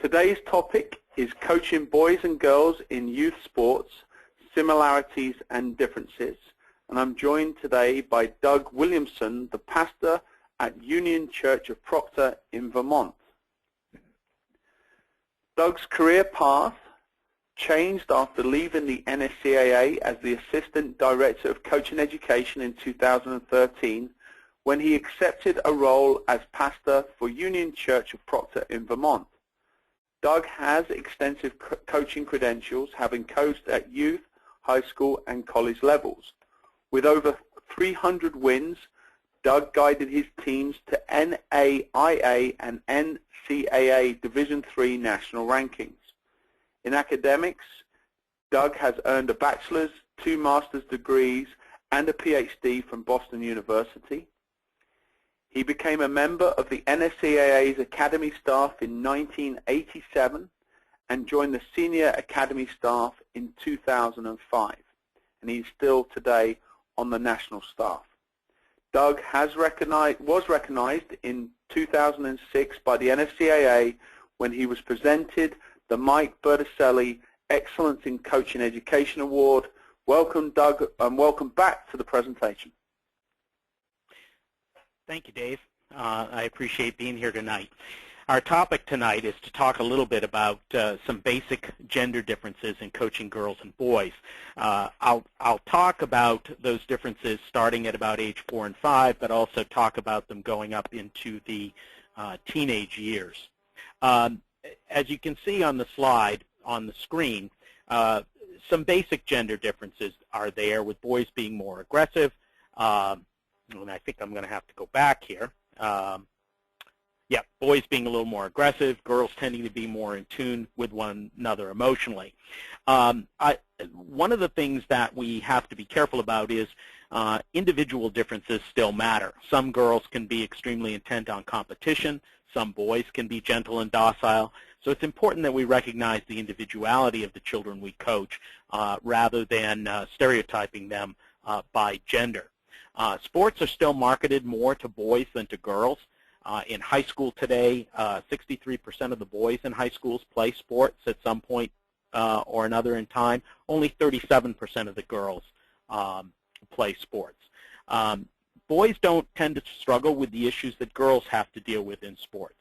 Today's topic is coaching boys and girls in youth sports, similarities and differences. And I'm joined today by Doug Williamson, the pastor at Union Church of Proctor in Vermont. Doug's career path changed after leaving the NSCAA as the Assistant Director of Coaching Education in 2013, when he accepted a role as pastor for Union Church of Proctor in Vermont. Doug has extensive coaching credentials, having coached at youth, high school, and college levels. With over 300 wins, Doug guided his teams to NAIA and NCAA Division III national rankings. In academics, Doug has earned a bachelor's, 2 master's degrees, and a PhD from Boston University. He became a member of the NSCAA's Academy staff in 1987 and joined the Senior Academy staff in 2005, and he's still today on the national staff. Doug was recognized in 2006 by the NSCAA when he was presented the Mike Berticelli Excellence in Coaching Education Award. Welcome, Doug, and welcome back to the presentation. Thank you, Dave. I appreciate being here tonight. Our topic tonight is to talk a little bit about some basic gender differences in coaching girls and boys. I'll talk about those differences starting at about age 4 and 5, but also talk about them going up into the teenage years. As you can see on the slide on the screen, some basic gender differences are there, with boys being more aggressive. And I think I'm going to have to go back here. Yeah, boys being a little more aggressive, girls tending to be more in tune with one another emotionally. One of the things that we have to be careful about is individual differences still matter. Some girls can be extremely intent on competition. Some boys can be gentle and docile. So it's important that we recognize the individuality of the children we coach rather than stereotyping them by gender. Sports are still marketed more to boys than to girls. In high school today, 63% of the boys in high schools play sports at some point or another in time. Only 37% of the girls play sports. Boys don't tend to struggle with the issues that girls have to deal with in sports.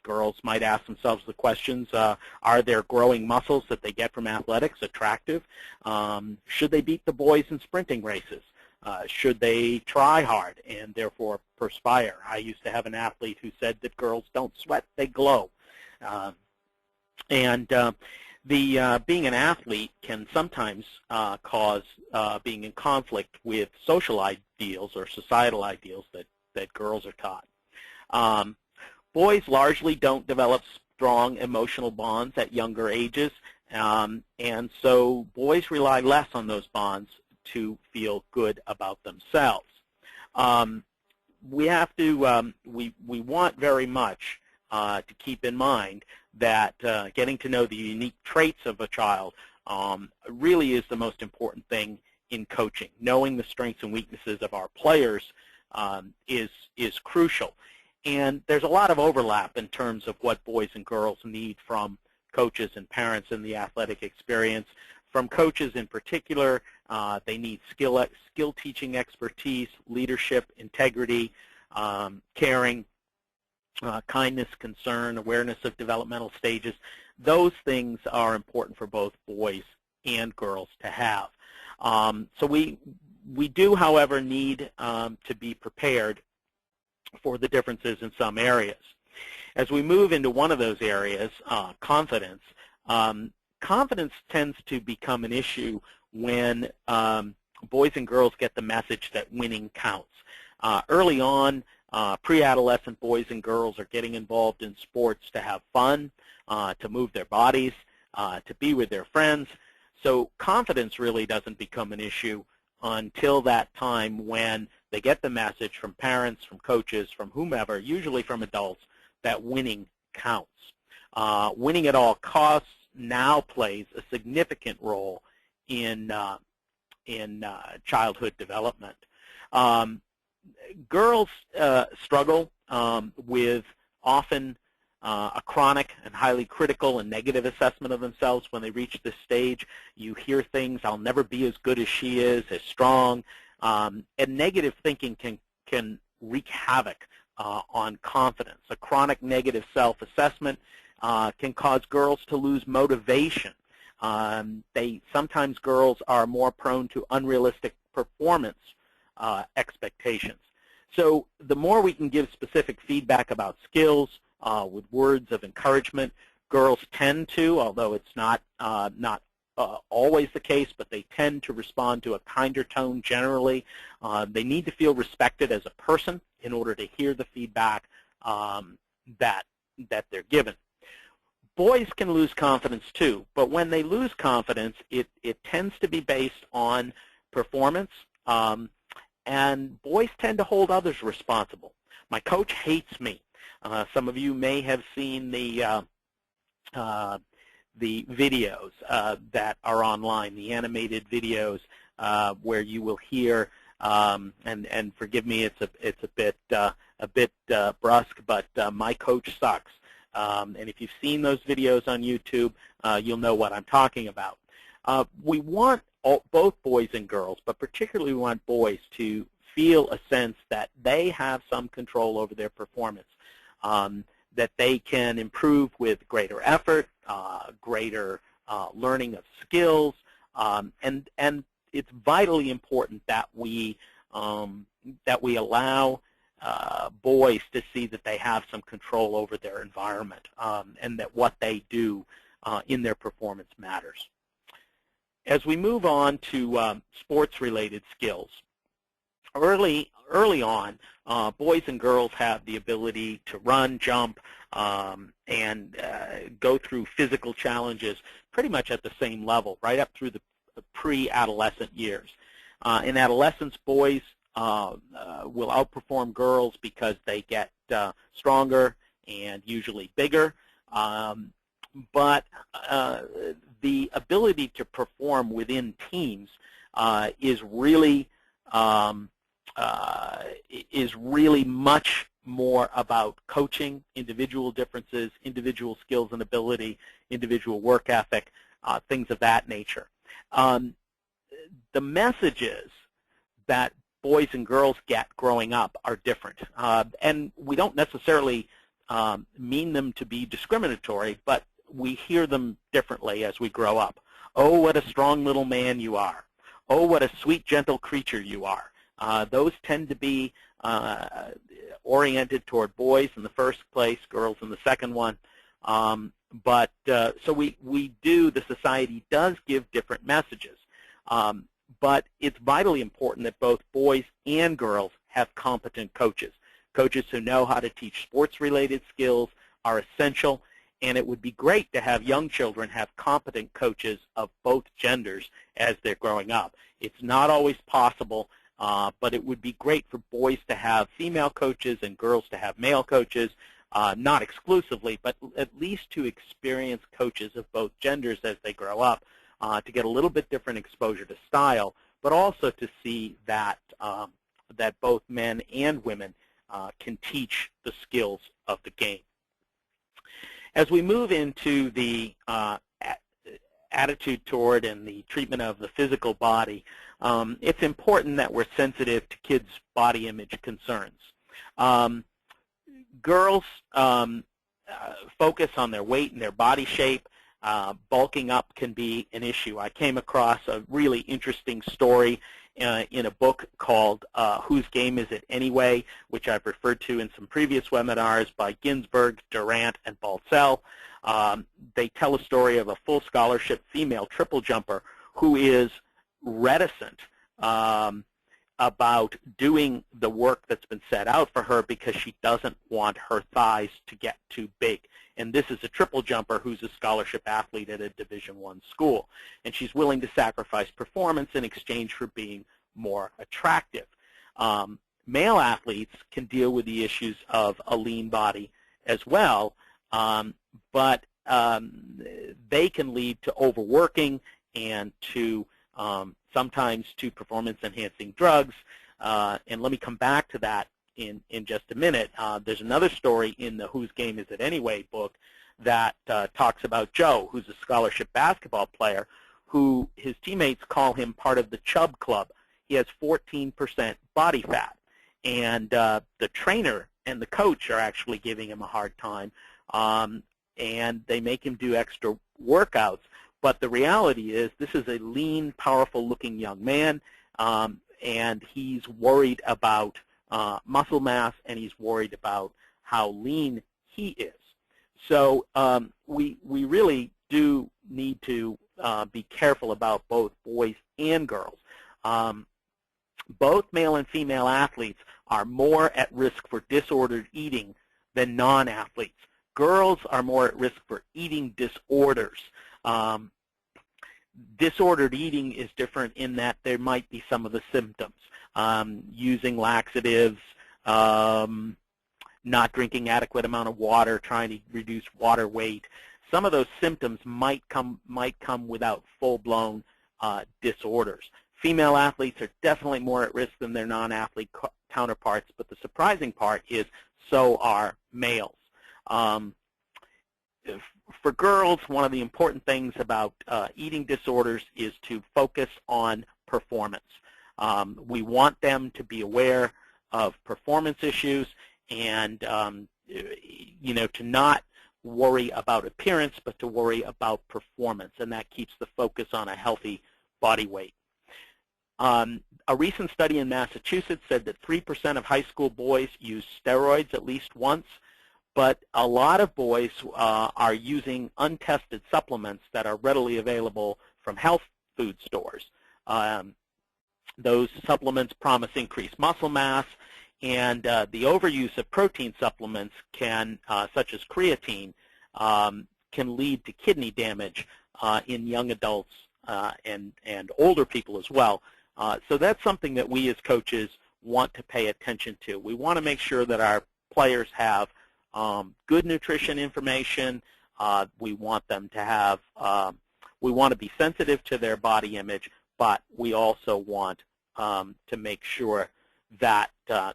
Girls might ask themselves the questions, are their growing muscles that they get from athletics attractive? Should they beat the boys in sprinting races? Should they try hard and therefore perspire? I used to have an athlete who said that girls don't sweat, they glow. Being an athlete can sometimes cause being in conflict with social ideals or societal ideals that girls are taught. Boys largely don't develop strong emotional bonds at younger ages, and so boys rely less on those bonds to feel good about themselves. We have to, we want very much to keep in mind that getting to know the unique traits of a child really is the most important thing in coaching. Knowing the strengths and weaknesses of our players is crucial. And there's a lot of overlap in terms of what boys and girls need from coaches and parents in the athletic experience. From coaches in particular, they need skill teaching expertise, leadership, integrity, caring, kindness, concern, awareness of developmental stages. Those things are important for both boys and girls to have. So we do, however, need to be prepared for the differences in some areas. As we move into one of those areas, confidence, confidence tends to become an issue when boys and girls get the message that winning counts. Early on, pre-adolescent boys and girls are getting involved in sports to have fun, to move their bodies, to be with their friends. So confidence really doesn't become an issue until that time when they get the message from parents, from coaches, from whomever, usually from adults, that winning counts. Winning at all costs now plays a significant role in childhood development. Girls struggle with often a chronic and highly critical and negative assessment of themselves when they reach this stage. You hear things, I'll never be as good as she is, as strong. And negative thinking can wreak havoc on confidence. A chronic negative self-assessment can cause girls to lose motivation. Sometimes girls are more prone to unrealistic performance expectations. So the more we can give specific feedback about skills with words of encouragement, girls tend to, although it's not always the case, but they tend to respond to a kinder tone generally. They need to feel respected as a person in order to hear the feedback that they're given. Boys can lose confidence too, but when they lose confidence, it tends to be based on performance, and boys tend to hold others responsible. My coach hates me. Some of you may have seen the videos that are online, the animated videos where you will hear, and forgive me, it's a bit brusque, but my coach sucks. And if you've seen those videos on YouTube, you'll know what I'm talking about. We want both boys and girls, but particularly we want boys to feel a sense that they have some control over their performance, that they can improve with greater effort, greater learning of skills, and it's vitally important that we allow boys to see that they have some control over their environment, and that what they do in their performance matters. As we move on to sports-related skills, early on, boys and girls have the ability to run, jump, and go through physical challenges pretty much at the same level, right up through the pre-adolescent years. In adolescence, boys will outperform girls because they get stronger and usually bigger. But the ability to perform within teams is really much more about coaching, individual differences, individual skills and ability, individual work ethic, things of that nature. The messages that boys and girls get growing up are different, and we don't necessarily mean them to be discriminatory, but we hear them differently as we grow up. Oh, what a strong little man you are. Oh, what a sweet, gentle creature you are. Those tend to be oriented toward boys in the first place, girls in the second one. So the society does give different messages. But it's vitally important that both boys and girls have competent coaches. Coaches who know how to teach sports-related skills are essential, and it would be great to have young children have competent coaches of both genders as they're growing up. It's not always possible, but it would be great for boys to have female coaches and girls to have male coaches, not exclusively, but at least to experience coaches of both genders as they grow up, to get a little bit different exposure to style, but also to see that, that both men and women can teach the skills of the game. As we move into the attitude toward and the treatment of the physical body, it's important that we're sensitive to kids' body image concerns. Girls focus on their weight and their body shape. Bulking up can be an issue. I came across a really interesting story in a book called Whose Game Is It Anyway?, which I've referred to in some previous webinars by Ginsberg, Durant, and Baltzell. They tell a story of a full scholarship female triple jumper who is reticent about doing the work that's been set out for her because she doesn't want her thighs to get too big. And this is a triple jumper who's a scholarship athlete at a Division I school. And she's willing to sacrifice performance in exchange for being more attractive. Male athletes can deal with the issues of a lean body as well, but they can lead to overworking and to sometimes to performance-enhancing drugs. And let me come back to that in just a minute. There's another story in the Whose Game Is It Anyway book that talks about Joe, who's a scholarship basketball player, who his teammates call him part of the Chub Club. He has 14% body fat, and the trainer and the coach are actually giving him a hard time, and they make him do extra workouts. But the reality is this is a lean, powerful-looking young man, and he's worried about muscle mass, and he's worried about how lean he is. So we really do need to be careful about both boys and girls. Both male and female athletes are more at risk for disordered eating than non-athletes. Girls are more at risk for eating disorders. Disordered eating is different in that there might be some of the symptoms. Using laxatives, not drinking adequate amount of water, trying to reduce water weight. Some of those symptoms might come without full-blown disorders. Female athletes are definitely more at risk than their non-athlete counterparts, but the surprising part is so are males. For girls, one of the important things about eating disorders is to focus on performance. We want them to be aware of performance issues and to not worry about appearance, but to worry about performance, and that keeps the focus on a healthy body weight. A recent study in Massachusetts said that 3% of high school boys use steroids at least once, but a lot of boys are using untested supplements that are readily available from health food stores. Those supplements promise increased muscle mass, and the overuse of protein supplements can, such as creatine, can lead to kidney damage in young adults and older people as well. So that's something that we as coaches want to pay attention to. We want to make sure that our players have good nutrition information. We want them to have, we want to be sensitive to their body image, but we also want to make sure that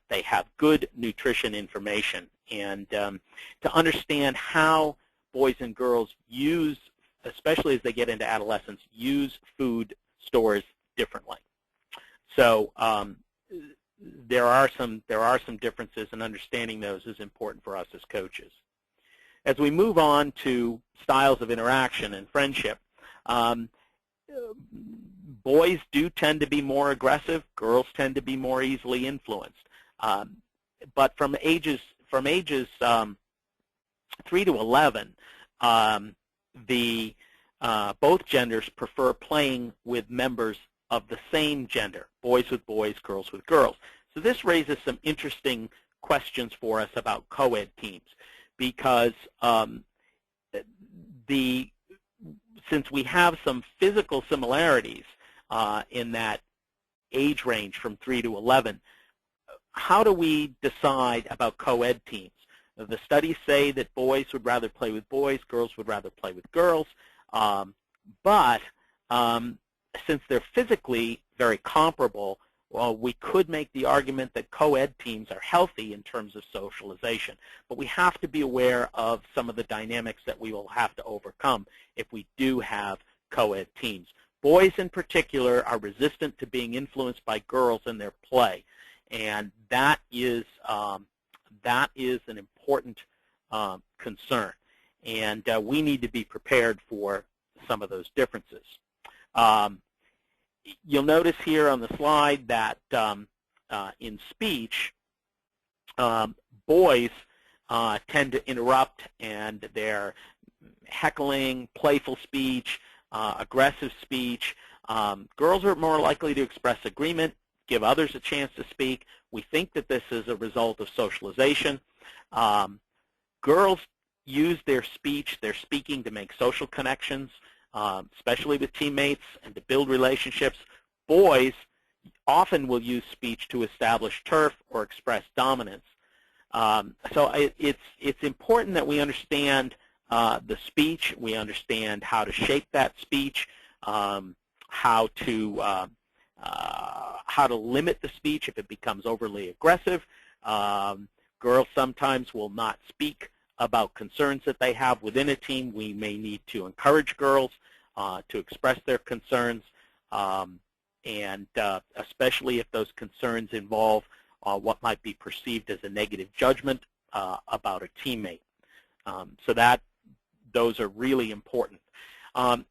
they have good nutrition information and to understand how boys and girls use, especially as they get into adolescence, use food stores differently. So there are some differences, and understanding those is important for us as coaches. As we move on to styles of interaction and friendship, boys do tend to be more aggressive. Girls tend to be more easily influenced. But from ages 3 to 11, both genders prefer playing with members of the same gender, boys with boys, girls with girls. So this raises some interesting questions for us about co-ed teams, because since we have some physical similarities in that age range from 3 to 11, how do we decide about co-ed teams? The studies say that boys would rather play with boys, girls would rather play with girls, but since they're physically very comparable, well, we could make the argument that co-ed teams are healthy in terms of socialization. But we have to be aware of some of the dynamics that we will have to overcome if we do have co-ed teams. Boys in particular are resistant to being influenced by girls in their play, and that is an important concern. And we need to be prepared for some of those differences. You'll notice here on the slide that in speech, boys tend to interrupt, and they're heckling, playful speech, aggressive speech. Girls are more likely to express agreement, give others a chance to speak. We think that this is a result of socialization. Girls use their speech, their speaking, to make social connections, especially with teammates, and to build relationships. Boys often will use speech to establish turf or express dominance. So it's important that we understand the speech, we understand how to shape that speech, how to limit the speech if it becomes overly aggressive, Girls sometimes will not speak about concerns that they have within a team. We may need to encourage girls to express their concerns, and especially if those concerns involve what might be perceived as a negative judgment about a teammate. So those are really important.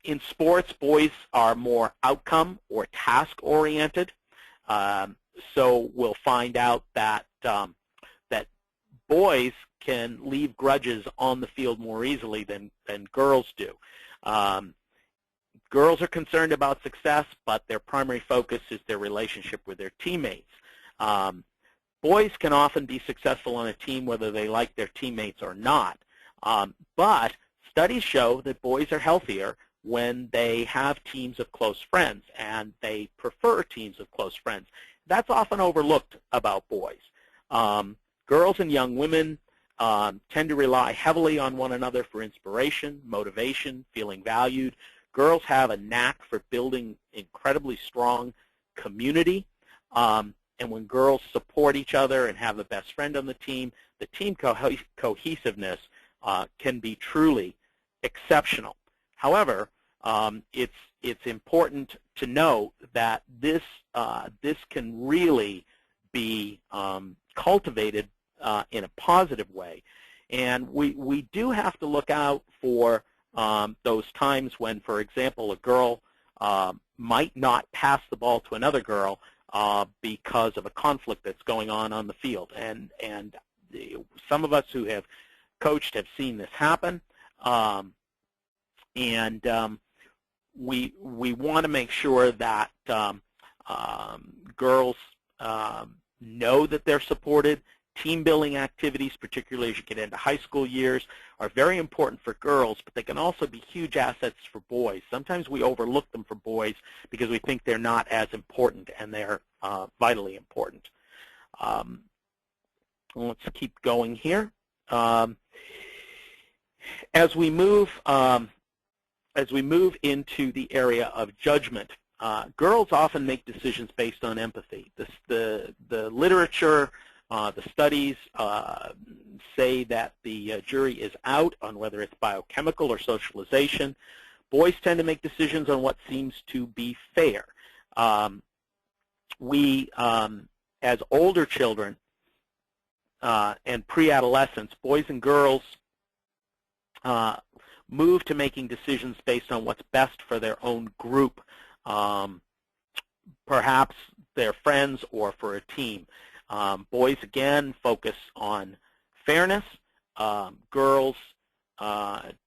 In sports, boys are more outcome or task-oriented. So we'll find out that that boys can leave grudges on the field more easily than girls do. Girls are concerned about success, but their primary focus is their relationship with their teammates. Boys can often be successful on a team whether they like their teammates or not. But studies show that boys are healthier when they have teams of close friends, and they prefer teams of close friends. That's often overlooked about boys. Girls and young women tend to rely heavily on one another for inspiration, motivation, feeling valued. Girls have a knack for building incredibly strong community. And when girls support each other and have a best friend on the team cohesiveness can be truly exceptional. However, it's important to note that this can really be cultivated in a positive way, and we do have to look out for those times when, for example, a girl might not pass the ball to another girl because of a conflict that's going on the field, and some of us who have coached have seen this happen, and we want to make sure that girls know that they're supported. Team building activities, particularly as you get into high school years, are very important for girls, but they can also be huge assets for boys. Sometimes we overlook them for boys because we think they're not as important, and they're vitally important. Let's keep going here. As we move into the area of judgment, girls often make decisions based on empathy. The literature, the studies say that the jury is out on whether it's biochemical or socialization. Boys tend to make decisions on what seems to be fair. As older children and pre-adolescents, boys and girls move to making decisions based on what's best for their own group, perhaps their friends or for a team. Boys, again, focus on fairness. Girls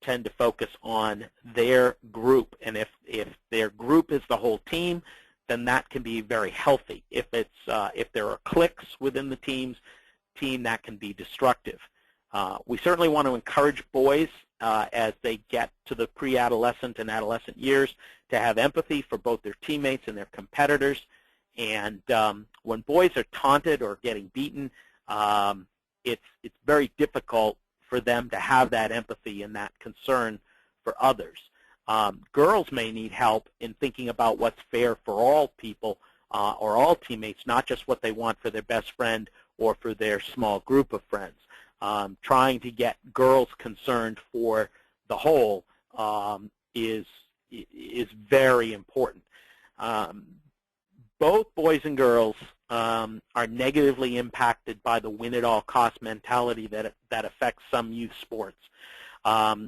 tend to focus on their group, and if their group is the whole team, then that can be very healthy. If there are cliques within the team, that can be destructive. We certainly want to encourage boys as they get to the pre-adolescent and adolescent years to have empathy for both their teammates and their competitors. And when boys are taunted or getting beaten, it's very difficult for them to have that empathy and that concern for others. Girls may need help in thinking about what's fair for all people or all teammates, not just what they want for their best friend or for their small group of friends. Trying to get girls concerned for the whole is very important. Both boys and girls are negatively impacted by the win-at-all-cost mentality that affects some youth sports.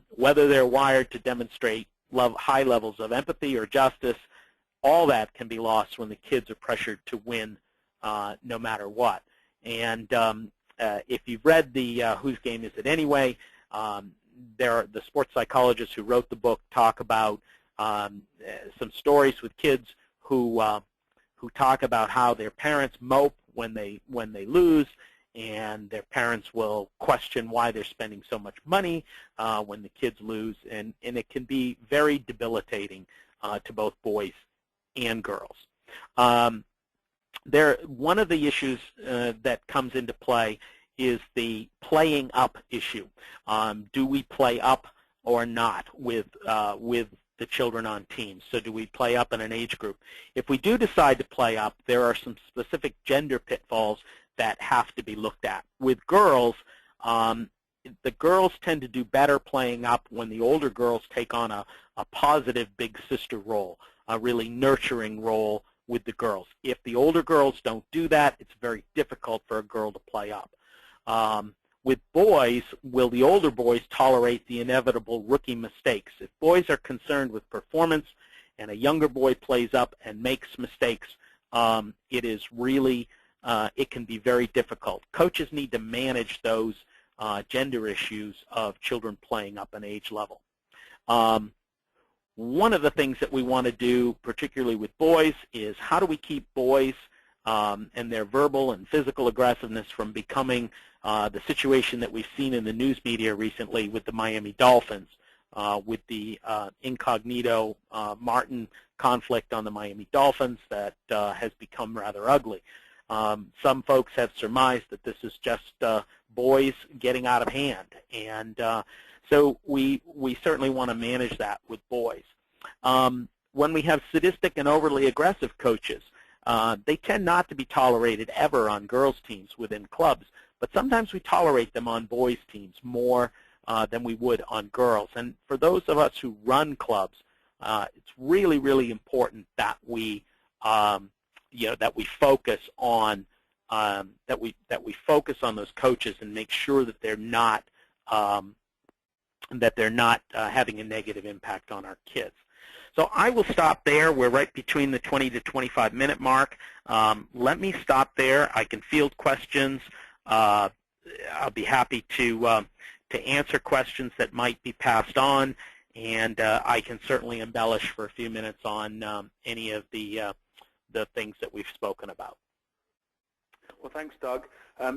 Whether they're wired to demonstrate high levels of empathy or justice, all that can be lost when the kids are pressured to win no matter what. And if you've read the Whose Game Is It Anyway, the sports psychologists who wrote the book talk about some stories with kids who talk about how their parents mope when they lose, and their parents will question why they're spending so much money when the kids lose, and it can be very debilitating to both boys and girls. One of the issues that comes into play is the playing up issue. Do we play up or not with the children on teams? So do we play up in an age group? If we do decide to play up, there are some specific gender pitfalls that have to be looked at. With girls, the girls tend to do better playing up when the older girls take on a positive big sister role, a really nurturing role with the girls. If the older girls don't do that, it's very difficult for a girl to play up. With boys, will the older boys tolerate the inevitable rookie mistakes? If boys are concerned with performance and a younger boy plays up and makes mistakes, it is really, it can be very difficult. Coaches need to manage those gender issues of children playing up an age level. One of the things that we want to do, particularly with boys, is how do we keep boys and their verbal and physical aggressiveness from becoming the situation that we've seen in the news media recently with the Miami Dolphins, with the incognito Martin conflict on the Miami Dolphins that has become rather ugly. Some folks have surmised that this is just boys getting out of hand, and so we certainly want to manage that with boys. When we have sadistic and overly aggressive coaches, they tend not to be tolerated ever on girls' teams within clubs, but sometimes we tolerate them on boys' teams more than we would on girls. And for those of us who run clubs, it's really, really important that we that we focus on those coaches and make sure that they're not having a negative impact on our kids. So I will stop there. We're right between the 20 to 25 minute mark. Let me stop there. I can field questions. I'll be happy to answer questions that might be passed on, and I can certainly embellish for a few minutes on any of the things that we've spoken about. Well, thanks, Doug.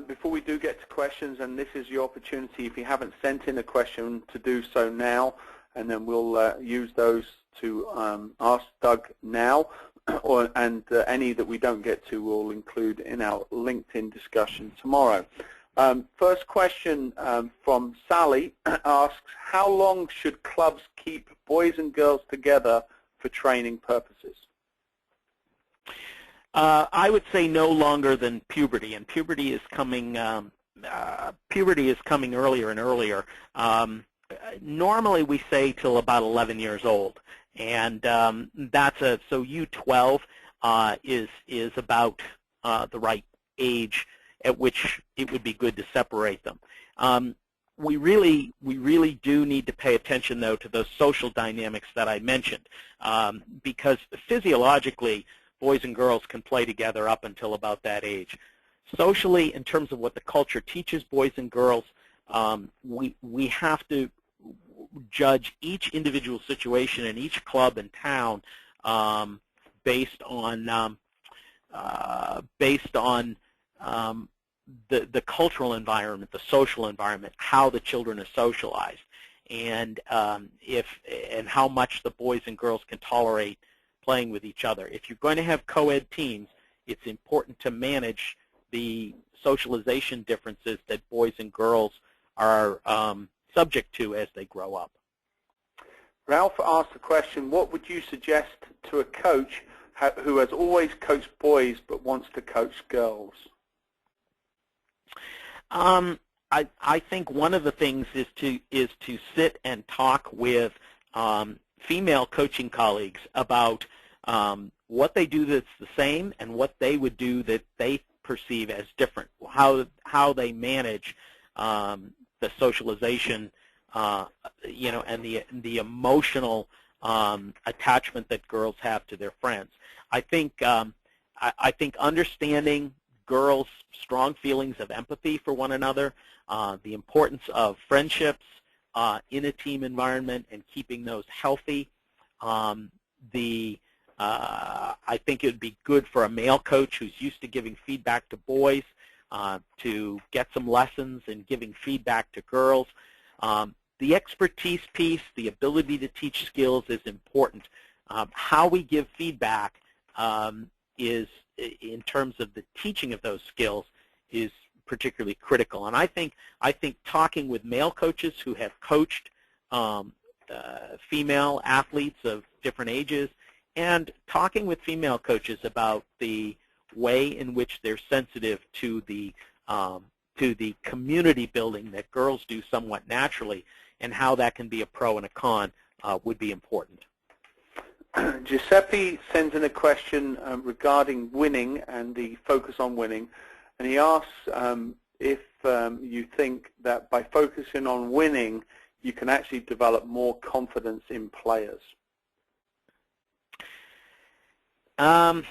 Before we do get to questions, and this is your opportunity, if you haven't sent in a question, to do so now, and then we'll use those to ask Doug now, and any that we don't get to we'll include in our LinkedIn discussion tomorrow. First question from Sally asks, how long should clubs keep boys and girls together for training purposes? I would say no longer than puberty, and puberty is coming earlier and earlier. Normally we say till about 11 years old, and so U12 is about the right age at which it would be good to separate them. We really do need to pay attention, though, to those social dynamics that I mentioned, because physiologically boys and girls can play together up until about that age. Socially, in terms of what the culture teaches boys and girls, we have to judge each individual situation in each club and town based on the cultural environment, the social environment, how the children are socialized, and how much the boys and girls can tolerate playing with each other. If you're going to have co-ed teams, it's important to manage the socialization differences that boys and girls are subject to as they grow up. Ralph asked the question, what would you suggest to a coach who has always coached boys but wants to coach girls? I think one of the things is to sit and talk with female coaching colleagues about what they do that's the same and what they would do that they perceive as different, how they manage the socialization, and the emotional attachment that girls have to their friends. I think understanding girls' strong feelings of empathy for one another, the importance of friendships in a team environment and keeping those healthy. I think it would be good for a male coach who's used to giving feedback to boys to get some lessons in giving feedback to girls. The expertise piece, the ability to teach skills is important. How we give feedback is, in terms of the teaching of those skills, is particularly critical. And I think talking with male coaches who have coached female athletes of different ages, and talking with female coaches about the way in which they're sensitive to the community building that girls do somewhat naturally, and how that can be a pro and a con would be important. Giuseppe sends in a question regarding winning and the focus on winning, and he asks if you think that by focusing on winning, you can actually develop more confidence in players. I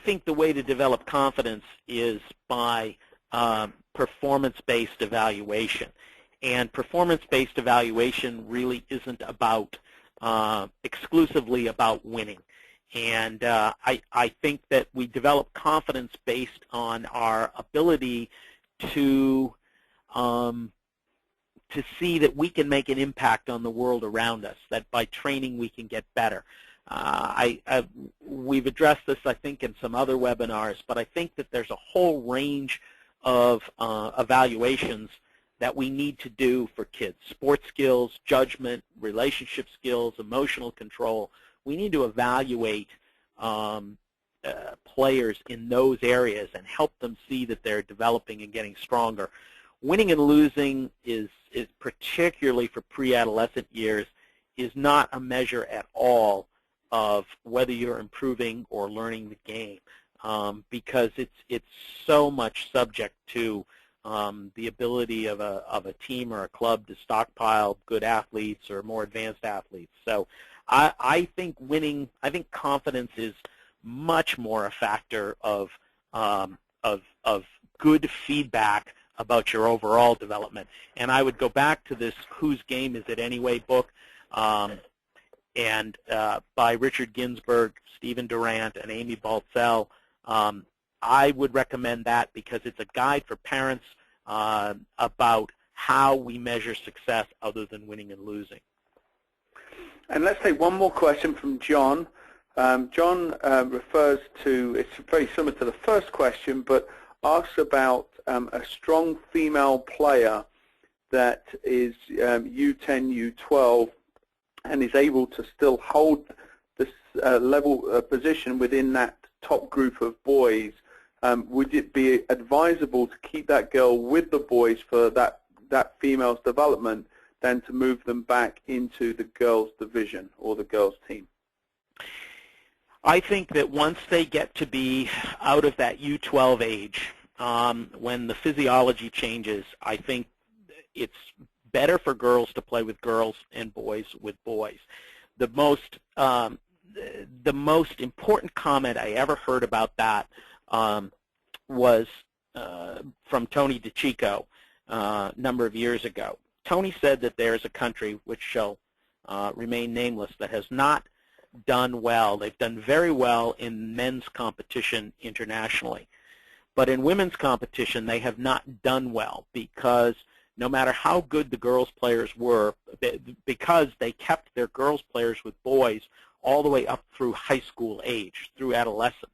think the way to develop confidence is by performance-based evaluation. And performance-based evaluation really isn't about exclusively about winning. And I think that we develop confidence based on our ability to see that we can make an impact on the world around us, that by training we can get better. We've addressed this, I think, in some other webinars, but I think that there's a whole range of evaluations that we need to do for kids. Sports skills, judgment, relationship skills, emotional control. We need to evaluate players in those areas and help them see that they're developing and getting stronger. Winning and losing is particularly for pre-adolescent years, is not a measure at all of whether you're improving or learning the game, because it's so much subject to the ability of a team or a club to stockpile good athletes or more advanced athletes. So I think confidence is much more a factor of good feedback about your overall development. And I would go back to this Whose Game Is It Anyway book, and by Richard Ginsburg, Stephen Durant, and Amy Baltzell. I would recommend that because it's a guide for parents about how we measure success other than winning and losing. And let's take one more question from John. John refers to, it's very similar to the first question, but asks about a strong female player that is U10, U12, and is able to still hold this level position within that top group of boys. Would it be advisable to keep that girl with the boys for that female's development than to move them back into the girls' division or the girls' team? I think that once they get to be out of that U12 age, when the physiology changes, I think it's better for girls to play with girls and boys with boys. The most important comment I ever heard about that was from Tony DiCicco a number of years ago. Tony said that there's a country, which shall remain nameless, that has not done well. They've done very well in men's competition internationally. But in women's competition, they have not done well because no matter how good the girls' players were, because they kept their girls' players with boys all the way up through high school age, through adolescence.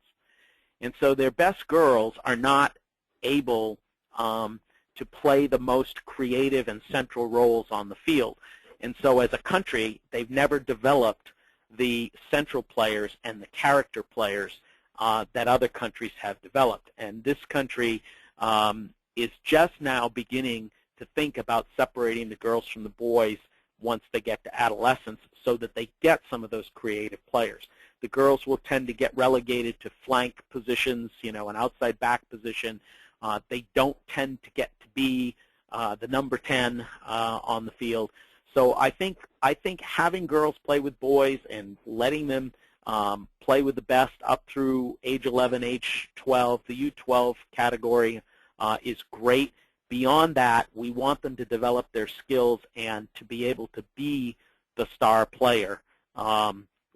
And so their best girls are not able to play the most creative and central roles on the field. And so as a country, they've never developed the central players and the character players that other countries have developed. And this country is just now beginning to think about separating the girls from the boys once they get to adolescence so that they get some of those creative players. The girls will tend to get relegated to flank positions, an outside back position. They don't tend to get to be the number 10 on the field. So I think having girls play with boys and letting them play with the best up through age 11, age 12, the U12 category is great. Beyond that, we want them to develop their skills and to be able to be the star player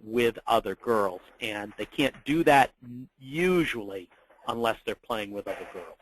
with other girls. And they can't do that usually unless they're playing with other girls.